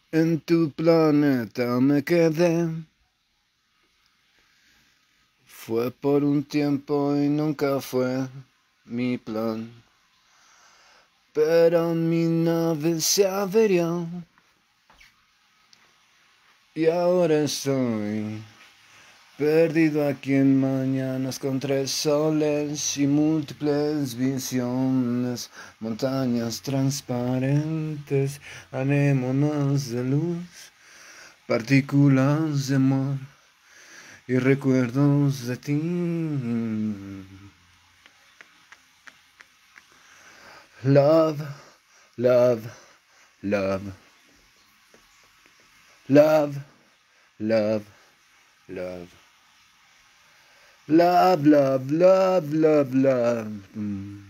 En tu planeta me quedé. Fue por un tiempo y nunca fue mi plan. Pero mi nave se averió. Y ahora estoy perdido aquí en mañanas con tres soles y múltiples visiones, montañas transparentes, anémonas de luz, partículas de amor y recuerdos de ti. Love, love, love, love, love, love. Love, love, love, love, love.